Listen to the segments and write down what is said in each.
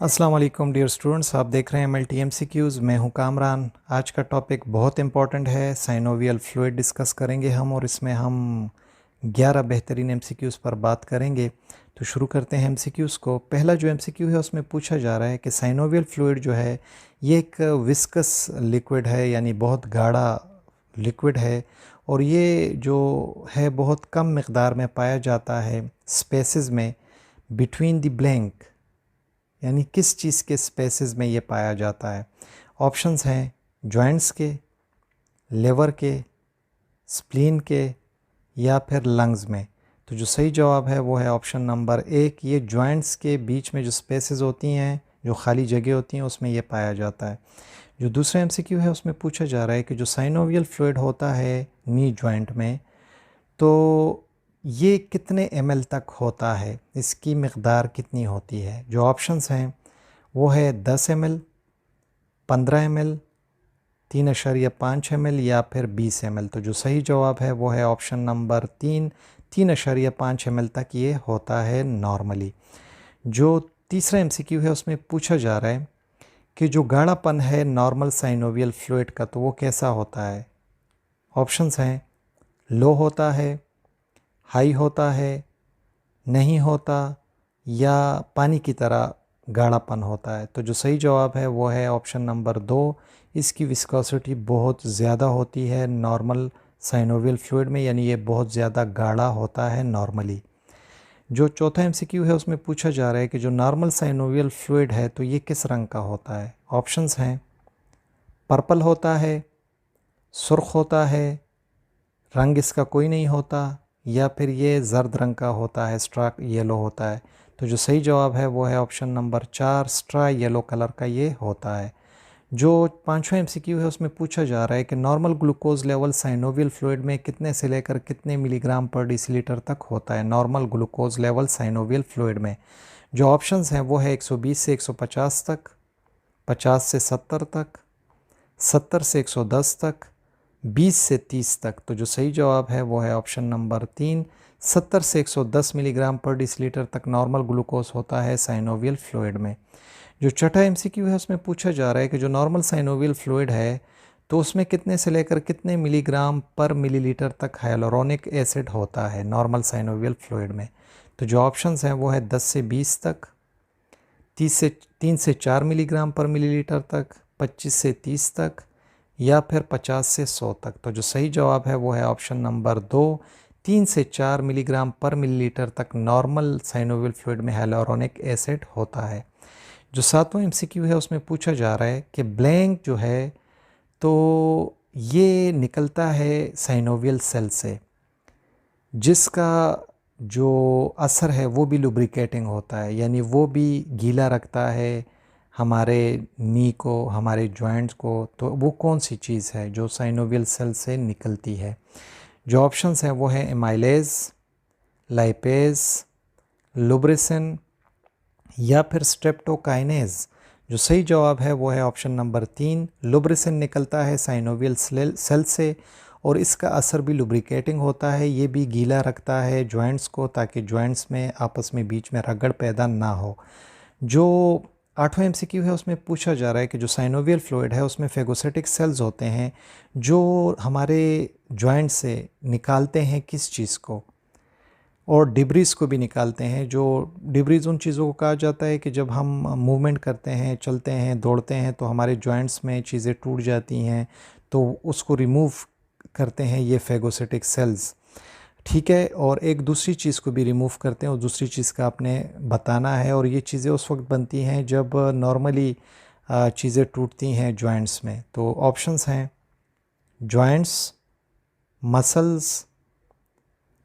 अस्सलाम वालेकुम dear students, आप देख रहे हैं MLT MCQs। मैं हूं कामरान। आज का टॉपिक बहुत इंपॉर्टेंट है, साइनोवियल फ्लूइड डिस्कस करेंगे हम, और इसमें हम 11 बेहतरीन MCQs पर बात करेंगे। तो शुरू करते हैं MCQs को। पहला जो MCQ है उसमें पूछा जा रहा है कि साइनोवियल फ्लूइड जो है ये एक विस्कस लिक्विड है, यानी बहुत गाढ़ा लिक्विड है, और ये जो है बहुत कम मकदार में पाया जाता है स्पेसेस में बिटवीन द ब्लैंक, यानी किस चीज़ के स्पेसेस में ये पाया जाता है। ऑप्शंस हैं जॉइंट्स के, लिवर के, स्प्लीन के, या फिर लंग्स में। तो जो सही जवाब है वो है ऑप्शन नंबर 1। ये जॉइंट्स के बीच में जो स्पेसेस होती हैं, जो खाली जगह होती हैं, उसमें ये पाया जाता है। जो दूसरा MCQ है उसमें पूछा जा रहा है कि जो साइनोवियल फ्लूइड होता है नी जॉइंट में, तो ये कितने ml तक होता है, इसकी मकदार कितनी होती है। जो ऑप्शंस हैं वो है 10 ml, 15 ml, 3.5 ml या फिर 20 ml। तो जो सही जवाब है वो है ऑप्शन नंबर 3.5 ml तक ये होता है नॉर्मली। जो तीसरा MCQ है उसमें पूछा जा रहा है कि जो गाढ़ापन है नॉर्मल साइनोवियल फ्लूइड का, तो वो कैसा होता है। ऑप्शंस हैं लो होता है, हाई होता है, नहीं होता, या पानी की तरह गाढ़ापन होता है। तो जो सही जवाब है वो है ऑप्शन नंबर 2। इसकी विस्कोसिटी बहुत ज़्यादा होती है नॉर्मल साइनोवियल फ्लूइड में, यानी ये बहुत ज़्यादा गाढ़ा होता है नॉर्मली। जो चौथा MCQ है उसमें पूछा जा रहा है कि जो नॉर्मल साइनोवियल फ्लूइड है तो ये किस रंग का होता है। ऑप्शंस हैं पर्पल होता है, सुर्ख होता है, रंग इसका कोई नहीं होता, या फिर ये जर्द रंग का होता है, स्ट्रा येलो होता है। तो जो सही जवाब है वो है option number 4, straw yellow colour का ये होता है। जो पांचवा MCQ है उसमें पूछा जा रहा है कि normal glucose level synovial fluid में कितने से लेकर कितने मिलीग्राम पर डेसीलीटर तक होता है। Normal glucose level synovial fluid में जो ऑप्शंस हैं वो है 120 से 150 तक, 50 से 70 तक, 70 से 110 तक, 20 से 30 तक। तो जो सही जवाब है वो है ऑप्शन नंबर 3, 70 से 110 मिलीग्राम पर डेसीलीटर तक नॉर्मल ग्लूकोज होता है साइनोवियल फ्लूइड में। जो छठा MCQ है उसमें पूछा जा रहा है कि जो नॉर्मल साइनोवियल फ्लूइड है तो उसमें कितने से लेकर कितने मिलीग्राम पर मिलीलीटर तक हाइलोरोनिक एसिड होता है नॉर्मल साइनोवियल फ्लूइड में। तो जो ऑप्शंस हैं वो है 10 से 20 तक, 3 से 4 मिलीग्राम पर मिलीलीटर तक, 25 से 30 तक, या फिर 50 से 100 तक। तो जो सही जवाब है वो है ऑप्शन नंबर 2, 3 से 4 मिलीग्राम पर मिलीलीटर तक नॉर्मल साइनोवियल फ्लूइड में हाइलोरोनिक एसिड होता है। जो सातवां MCQ है उसमें पूछा जा रहा है कि ब्लैंक जो है तो ये निकलता है साइनोवियल सेल से, जिसका जो असर है वो भी लुब्रिकेटिंग होता है, यानी वो भी गीला रखता है हमारे नी को, हमारे जॉइंट्स को। तो वो कौन सी चीज़ है जो साइनोवियल सेल से निकलती है। जो ऑप्शंस हैं वो है एमाइलेज, लाइपेज, लुब्रिसिन, या फिर स्ट्रेप्टोकाइनेज। जो सही जवाब है वो है ऑप्शन नंबर 3, लुब्रिसिन निकलता है साइनोवियल सेल से, और इसका असर भी लुब्रिकेटिंग होता है। ये भी गीला रखता है जॉइंट्स को, ताकि जॉइंट्स में आपस में बीच में रगड़ पैदा ना हो। जो आठवां MCQ है उसमें पूछा जा रहा है कि जो साइनोवियल फ्लूइड है उसमें फेगोसिटिक सेल्स होते हैं जो हमारे जॉइंट से निकालते हैं किस चीज़ को, और डिब्रीज को भी निकालते हैं। जो डिब्रीज उन चीज़ों को कहा जाता है कि जब हम मूवमेंट करते हैं, चलते हैं, दौड़ते हैं, तो हमारे जॉइंट्स में चीज़ें टूट जाती हैं, तो उसको रिमूव करते हैं ये फेगोसिटिक सेल्स। ठीक है, और एक दूसरी चीज़ को भी रिमूव करते हैं, और दूसरी चीज़ का आपने बताना है, और ये चीज़ें उस वक्त बनती हैं जब नॉर्मली चीज़ें टूटती हैं जॉइंट्स में। तो ऑप्शंस हैं जॉइंट्स, मसल्स,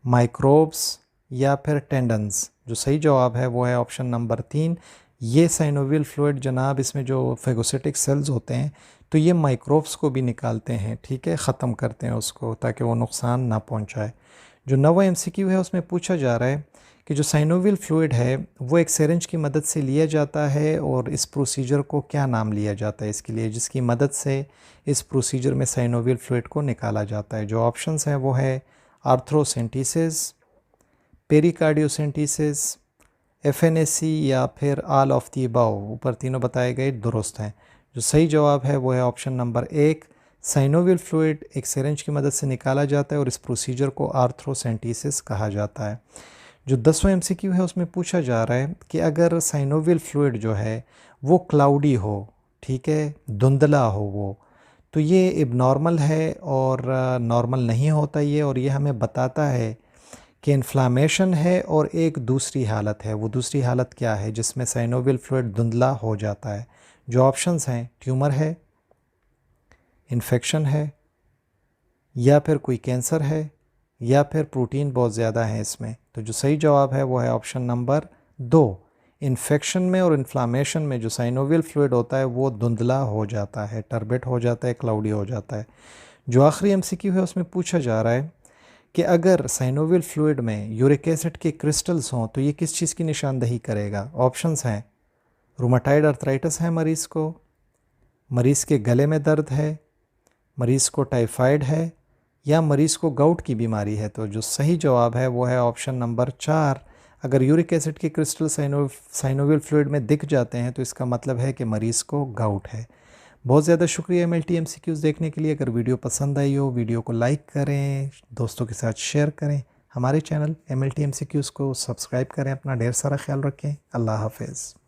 माइक्रोब्स, या फिर टेंडन्स। जो सही जवाब है वो है ऑप्शन नंबर 3। ये साइनोवियल फ्लूइड जनाब, इसमें जो फेगोसिटिक सेल्स होते हैं तो ये माइक्रोब्स को भी निकालते हैं, ठीक है, ख़त्म करते हैं उसको ताकि वो नुकसान ना पहुंचाए। जो नवा MCQ है उसमें पूछा जा रहा है कि जो साइनोवियल फ्लूइड है वो एक सिरिंज की मदद से लिया जाता है, और इस प्रोसीजर को क्या नाम लिया जाता है इसके लिए, जिसकी मदद से इस प्रोसीजर में साइनोवियल फ्लूइड को निकाला जाता है। जो ऑप्शंस हैं वो है आर्थ्रोसेंटिसिस, पेरिकार्डियोसेंटिसिस, FNAC या फिर ऑल ऑफ दी अबव, ऊपर तीनों बताए गए दुरुस्त हैं। जो सही जवाब है वो है ऑप्शन नंबर 1। साइनोवियल फ्लूइड एक सिरिंज की मदद से निकाला जाता है और इस प्रोसीजर को आर्थ्रोसेंटीसिस कहा जाता है। जो 10वां MCQ है उसमें पूछा जा रहा है कि अगर साइनोवियल फ्लूइड जो है वो क्लाउडी हो, ठीक है, धुंधला हो वो, तो ये इबनॉर्मल है और नॉर्मल नहीं होता ये, और ये हमें बताता है कि इन्फ्लामेशन है और एक दूसरी हालत है। वो दूसरी हालत क्या है जिसमें साइनोवियल फ्लूइड धुंधला हो जाता है? जो ऑप्शंस हैं, ट्यूमर है, इन्फेक्शन है, या फिर कोई कैंसर है, या फिर प्रोटीन बहुत ज़्यादा है इसमें। तो जो सही जवाब है वो है ऑप्शन नंबर 2। इन्फेक्शन में और इन्फ्लामेशन में जो साइनोवियल फ्लूइड होता है वो धुंधला हो जाता है, टर्बिट हो जाता है, क्लाउडी हो जाता है। जो आखिरी MCQ है उसमें पूछा जा रहा है कि अगर साइनोवियल फ्लूइड में यूरिक एसिड के क्रिस्टल्स हों तो ये किस चीज़ की निशानदही करेगा? ऑप्शंस हैं, रूमाटाइड अर्थराइटिस है मरीज़ को, मरीज़ के गले में दर्द है, मरीज़ को टाइफाइड है, या मरीज़ को गाउट की बीमारी है। तो जो सही जवाब है वो है ऑप्शन नंबर 4। अगर यूरिक एसिड के क्रिस्टल साइनोवियल फ्लूइड में दिख जाते हैं तो इसका मतलब है कि मरीज़ को गाउट है। बहुत ज़्यादा शुक्रिया MLT MCQs देखने के लिए। अगर वीडियो पसंद आई हो, वीडियो को लाइक करें, दोस्तों के साथ शेयर करें, हमारे चैनल MLT MCQs को सब्सक्राइब करें। अपना ढेर सारा ख्याल रखें। अल्लाह हाफिज़।